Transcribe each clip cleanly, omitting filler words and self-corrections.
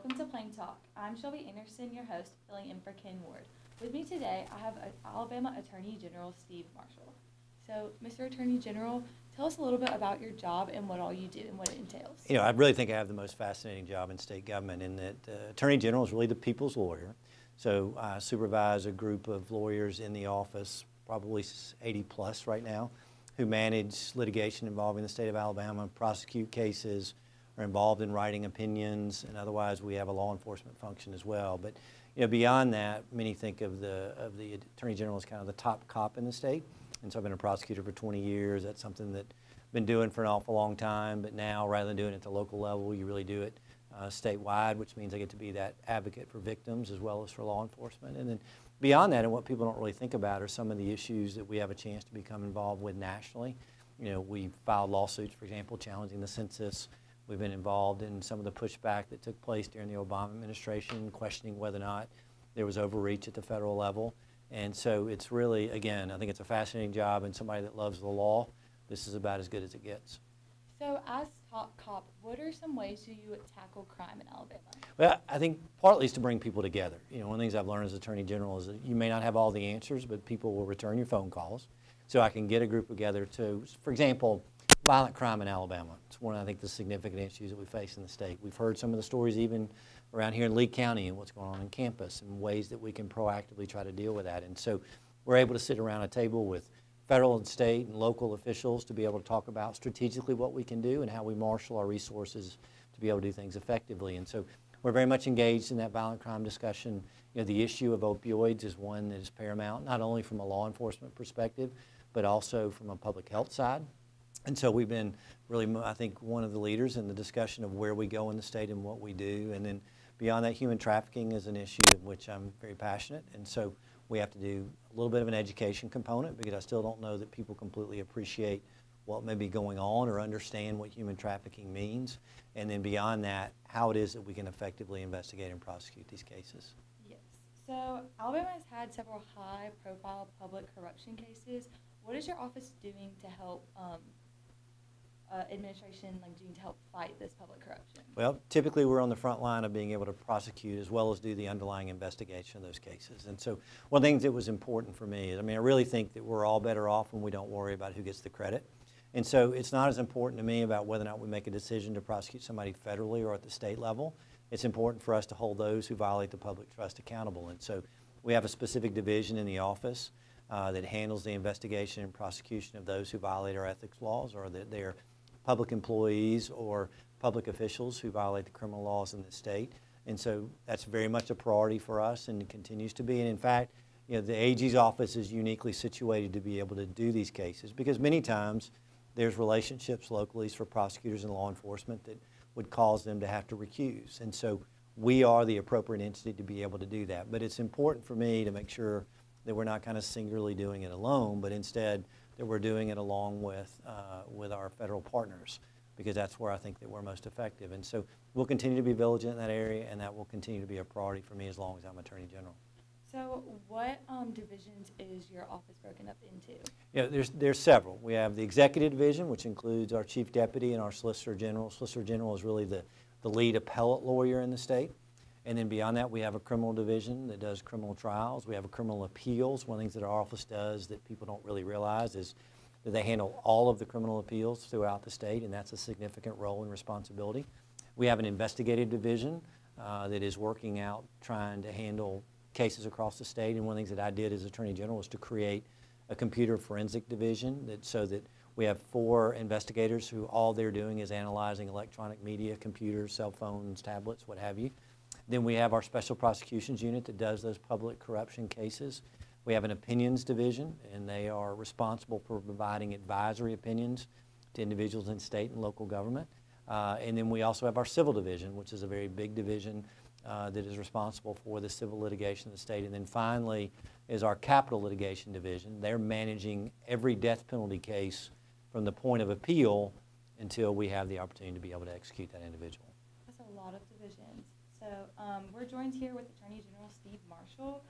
welcome to Plain Talk. I'm Shelby Anderson, your host, filling in for Ken Ward. With me today, I have Alabama Attorney General Steve Marshall. So, Mr. Attorney General, tell us a little bit about your job and what all you do and what it entails. You know, I really think I have the most fascinating job in state government in that Attorney General is really the people's lawyer. So I supervise a group of lawyers in the office, probably 80 plus right now, who manage litigation involving the state of Alabama, prosecute cases, are involved in writing opinions, and otherwise we have a law enforcement function as well. But you know, beyond that, many think of the Attorney General as kind of the top cop in the state. And so I've been a prosecutor for 20 years. That's something that I've been doing for an awful long time. But now, rather than doing it at the local level, you really do it statewide, which means I get to be that advocate for victims as well as for law enforcement. And then beyond that, and what people don't really think about are some of the issues that we have a chance to become involved with nationally. You know, we filed lawsuits, for example, challenging the census. We've been involved in some of the pushback that took place during the Obama administration, questioning whether or not there was overreach at the federal level. And so it's really, again, I think it's a fascinating job, and somebody that loves the law, this is about as good as it gets. So as top cop, what are some ways do you tackle crime in Alabama? Well, I think partly is to bring people together. You know, one of the things I've learned as Attorney General is that you may not have all the answers, but people will return your phone calls. So I can get a group together to, for example, violent crime in Alabama. It's one of, I think, the significant issues that we face in the state. We've heard some of the stories even around here in Lee County and what's going on in campus and ways that we can proactively try to deal with that. And so we're able to sit around a table with federal and state and local officials to be able to talk about strategically what we can do and how we marshal our resources to be able to do things effectively. And so we're very much engaged in that violent crime discussion. You know, the issue of opioids is one that is paramount, not only from a law enforcement perspective, but also from a public health side. And so we've been really, I think, one of the leaders in the discussion of where we go in the state and what we do. And then beyond that, human trafficking is an issue of which I'm very passionate. And so we have to do a little bit of an education component because I still don't know that people completely appreciate what may be going on or understand what human trafficking means. And then beyond that, how it is that we can effectively investigate and prosecute these cases. Yes. So Alabama has had several high-profile public corruption cases. What is your office doing to help administration doing to help fight this public corruption? Well, typically we're on the front line of being able to prosecute as well as do the underlying investigation of those cases. And so one of the things that was important for me is, I mean, I really think that we're all better off when we don't worry about who gets the credit. And so it's not as important to me about whether or not we make a decision to prosecute somebody federally or at the state level. It's important for us to hold those who violate the public trust accountable. And so we have a specific division in the office that handles the investigation and prosecution of those who violate our ethics laws or that they're public employees or public officials who violate the criminal laws in the state. And so that's very much a priority for us and it continues to be. And in fact, you know, the AG's office is uniquely situated to be able to do these cases because many times there's relationships locally for prosecutors and law enforcement that would cause them to have to recuse. And so we are the appropriate entity to be able to do that. But it's important for me to make sure that we're not kind of singularly doing it alone, but instead that we're doing it along with our federal partners, because that's where I think that we're most effective. And so we'll continue to be vigilant in that area, and that will continue to be a priority for me as long as I'm Attorney General. So what divisions is your office broken up into? Yeah, there's several. We have the Executive Division, which includes our Chief Deputy and our Solicitor General. Solicitor General is really the lead appellate lawyer in the state. And then beyond that, we have a criminal division that does criminal trials. We have a criminal appeals. One of the things that our office does that people don't really realize is that they handle all of the criminal appeals throughout the state, and that's a significant role and responsibility. We have an investigative division that is working out trying to handle cases across the state. And one of the things that I did as Attorney General was to create a computer forensic division so that we have 4 investigators who all they're doing is analyzing electronic media, computers, cell phones, tablets, what have you. Then we have our Special Prosecutions Unit that does those public corruption cases. We have an Opinions Division, and they are responsible for providing advisory opinions to individuals in state and local government. And then we also have our Civil Division, which is a very big division that is responsible for the civil litigation of the state. And then finally is our Capital Litigation Division. They're managing every death penalty case from the point of appeal until we have the opportunity to be able to execute that individual. That's a lot of divisions. So we're joined here with Attorney General Steve Marshall,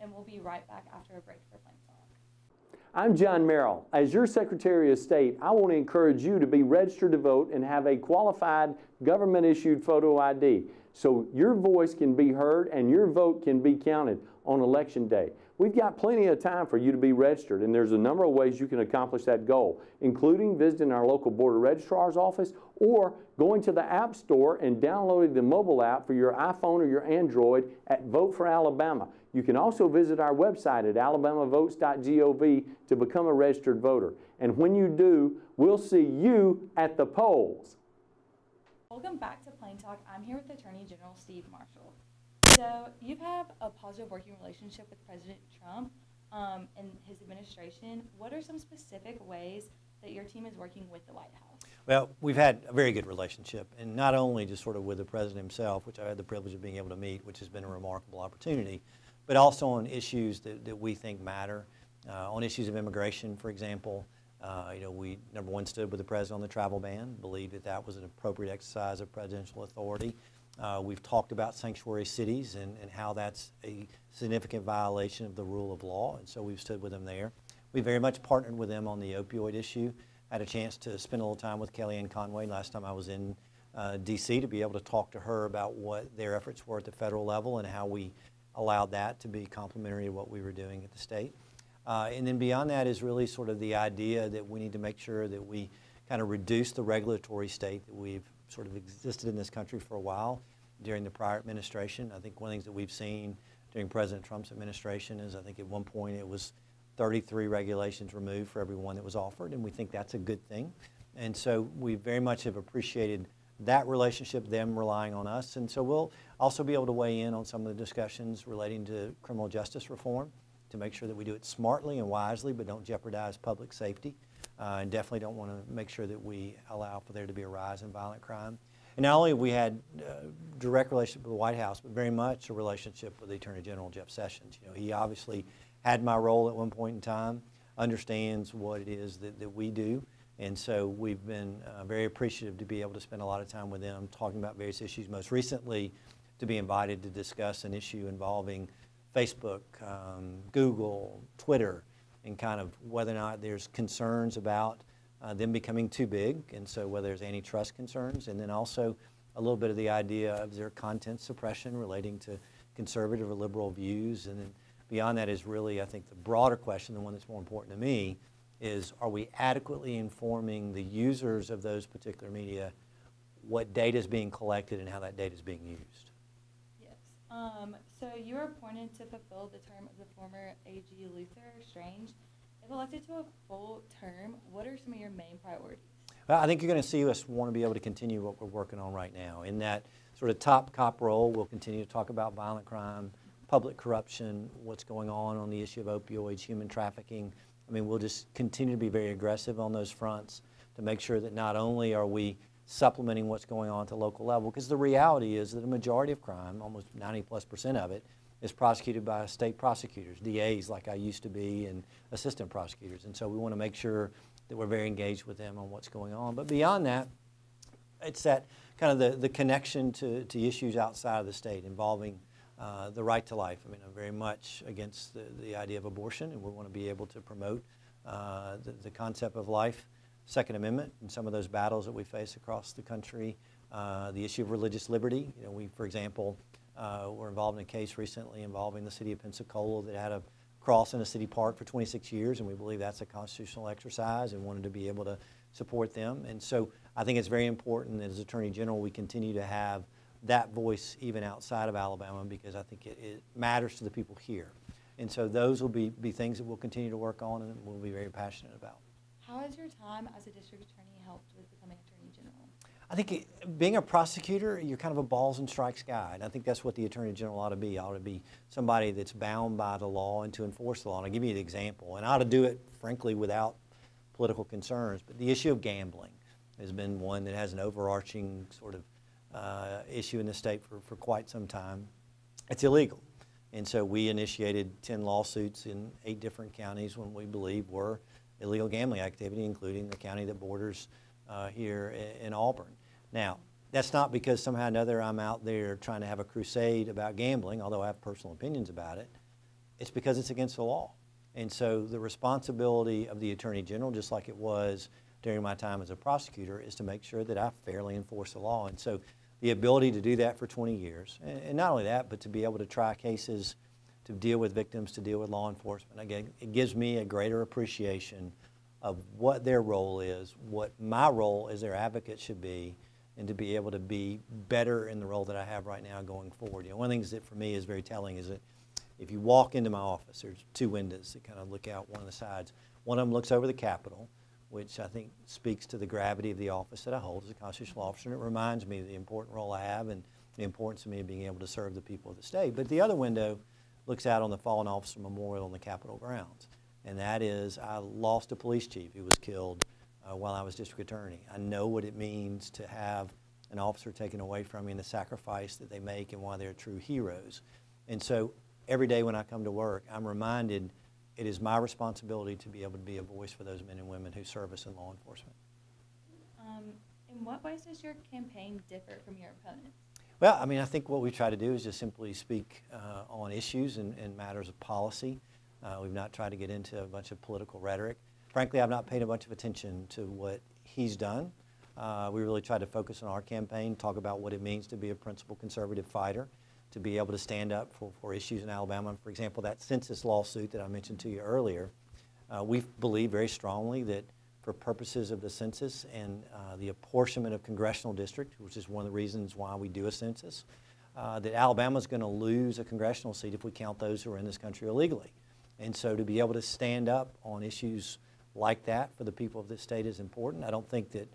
and we'll be right back after a break for Plain Talk. I'm John Merrill. As your Secretary of State, I want to encourage you to be registered to vote and have a qualified government-issued photo ID. so your voice can be heard and your vote can be counted on election day. We've got plenty of time for you to be registered, and there's a number of ways you can accomplish that goal, including visiting our local Board of Registrar's office or going to the App Store and downloading the mobile app for your iPhone or your Android at Vote for Alabama. You can also visit our website at alabamavotes.gov to become a registered voter. And when you do, we'll see you at the polls. Welcome back to Plain Talk. I'm here with Attorney General Steve Marshall. So you've had a positive working relationship with President Trump and his administration. What are some specific ways that your team is working with the White House? Well, we've had a very good relationship, and not only just sort of with the president himself, which I had the privilege of being able to meet, which has been a remarkable opportunity, but also on issues that we think matter. On issues of immigration, for example, we, number one, stood with the president on the travel ban, believed that that was an appropriate exercise of presidential authority. We've talked about sanctuary cities and how that's a significant violation of the rule of law, and so we've stood with them there. We very much partnered with them on the opioid issue. Had a chance to spend a little time with Kellyanne Conway last time I was in D.C. to be able to talk to her about what their efforts were at the federal level and how we allowed that to be complementary to what we were doing at the state. And then beyond that is really sort of the idea that we need to make sure that we kind of reduce the regulatory state that we've sort of existed in this country for a while during the prior administration. I think one of the things that we've seen during President Trump's administration is I think at one point it was 33 regulations removed for every one that was offered, and we think that's a good thing. And so we very much have appreciated that relationship, them relying on us. And so we'll also be able to weigh in on some of the discussions relating to criminal justice reform to make sure that we do it smartly and wisely, but don't jeopardize public safety. And definitely don't want to make sure that we allow for there to be a rise in violent crime. And not only have we had direct relationship with the White House, but very much a relationship with the Attorney General, Jeff Sessions. He obviously had my role at one point in time, understands what it is that we do. And so we've been very appreciative to be able to spend a lot of time with them talking about various issues. Most recently, to be invited to discuss an issue involving Facebook, Google, Twitter, and kind of whether or not there's concerns about them becoming too big, and so whether there's antitrust concerns, and then also a little bit of the idea of their content suppression relating to conservative or liberal views. And then beyond that is really, I think, the broader question, the one that's more important to me, is are we adequately informing the users of those particular media what data is being collected and how that data is being used? Yes. So you were appointed to fulfill the term of the former AG Luther Strange. If elected to a full term, what are some of your main priorities? Well, I think you're going to see us want to be able to continue what we're working on right now. In that sort of top cop role, we'll continue to talk about violent crime, public corruption, what's going on the issue of opioids, human trafficking. I mean, we'll just continue to be very aggressive on those fronts to make sure that not only are we supplementing what's going on at the local level, because the reality is that a majority of crime, almost 90+% of it, is prosecuted by state prosecutors, DAs like I used to be, and assistant prosecutors. And so we want to make sure that we're very engaged with them on what's going on. But beyond that, it's that kind of the connection to issues outside of the state involving the right to life. I mean, I'm very much against the idea of abortion, and we want to be able to promote the concept of life, Second Amendment, and some of those battles that we face across the country. The issue of religious liberty. We, for example, were involved in a case recently involving the city of Pensacola that had a cross in a city park for 26 years, and we believe that's a constitutional exercise and wanted to be able to support them. And so I think it's very important that as Attorney General we continue to have that voice even outside of Alabama, because I think it matters to the people here. And so those will be things that we'll continue to work on and we'll be very passionate about. How has your time as a district attorney helped with becoming Attorney General? I think being a prosecutor, you're kind of a balls and strikes guy, and I think that's what the Attorney General ought to be. Ought to be somebody that's bound by the law and to enforce the law. And I'll give you an example, and I ought to do it, frankly, without political concerns. But the issue of gambling has been one that has an overarching sort of issue in the state for quite some time. It's illegal. And so we initiated 10 lawsuits in 8 different counties when we believe were illegal gambling activity, including the county that borders here in Auburn. Now, that's not because somehow or another I'm out there trying to have a crusade about gambling, although I have personal opinions about it. It's because it's against the law. And so the responsibility of the Attorney General, just like it was during my time as a prosecutor, is to make sure that I fairly enforce the law. And so the ability to do that for 20 years, and not only that, but to be able to try cases, to deal with victims, to deal with law enforcement, again, it gives me a greater appreciation of what their role is, what my role as their advocate should be, and to be able to be better in the role that I have right now going forward. One of the things that for me is very telling is that if you walk into my office, there's 2 windows that kind of look out one of the sides. One of them looks over the Capitol, which I think speaks to the gravity of the office that I hold as a constitutional officer, and it reminds me of the important role I have and the importance of me being able to serve the people of the state. But the other window looks out on the fallen officer memorial on the Capitol grounds, and that is I lost a police chief who was killed while I was district attorney. I know what it means to have an officer taken away from me and the sacrifice that they make and why they're true heroes. And so every day when I come to work, I'm reminded it is my responsibility to be able to be a voice for those men and women who serve us in law enforcement. In what ways does your campaign differ from your opponents? Well, I mean, I think what we try to do is just simply speak on issues and matters of policy. We've not tried to get into a bunch of political rhetoric. Frankly, I've not paid a bunch of attention to what he's done. We really tried to focus on our campaign, talk about what it means to be a principled conservative fighter, to be able to stand up for issues in Alabama. For example, that census lawsuit that I mentioned to you earlier, we believe very strongly that for purposes of the census and the apportionment of congressional district, which is one of the reasons why we do a census, that Alabama's going to lose a congressional seat if we count those who are in this country illegally. And so to be able to stand up on issues like that for the people of this state is important. I don't think that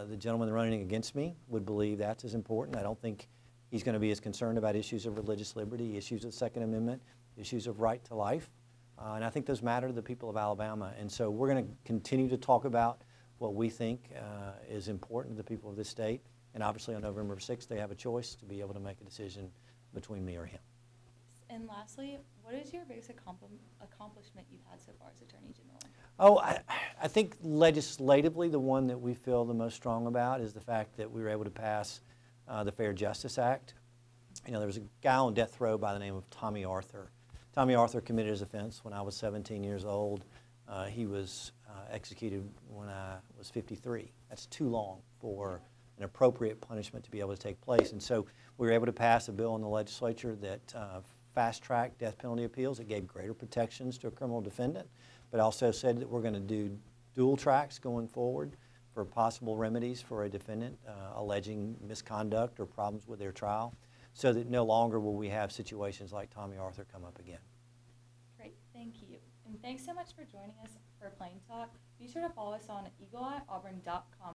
the gentleman running against me would believe that's as important. I don't think he's going to be as concerned about issues of religious liberty, issues of the Second Amendment, issues of right to life. And I think those matter to the people of Alabama. And so we're going to continue to talk about what we think is important to the people of this state. And obviously on November 6th, they have a choice to be able to make a decision between me or him. And lastly, what is your biggest accomplishment you've had so far as Attorney General? Oh, I think legislatively, the one that we feel the most strong about is the fact that we were able to pass the Fair Justice Act. You know, there was a guy on death row by the name of Tommy Arthur. Tommy Arthur committed his offense when I was 17 years old. He was executed when I was 53. That's too long for an appropriate punishment to be able to take place. And so we were able to pass a bill in the legislature that fast-tracked death penalty appeals. It gave greater protections to a criminal defendant, but also said that we're going to do dual tracks going forward for possible remedies for a defendant alleging misconduct or problems with their trial, so that no longer will we have situations like Tommy Arthur come up again. Great, thank you. And thanks so much for joining us for Plain Talk. Be sure to follow us on eagleeyeauburn.com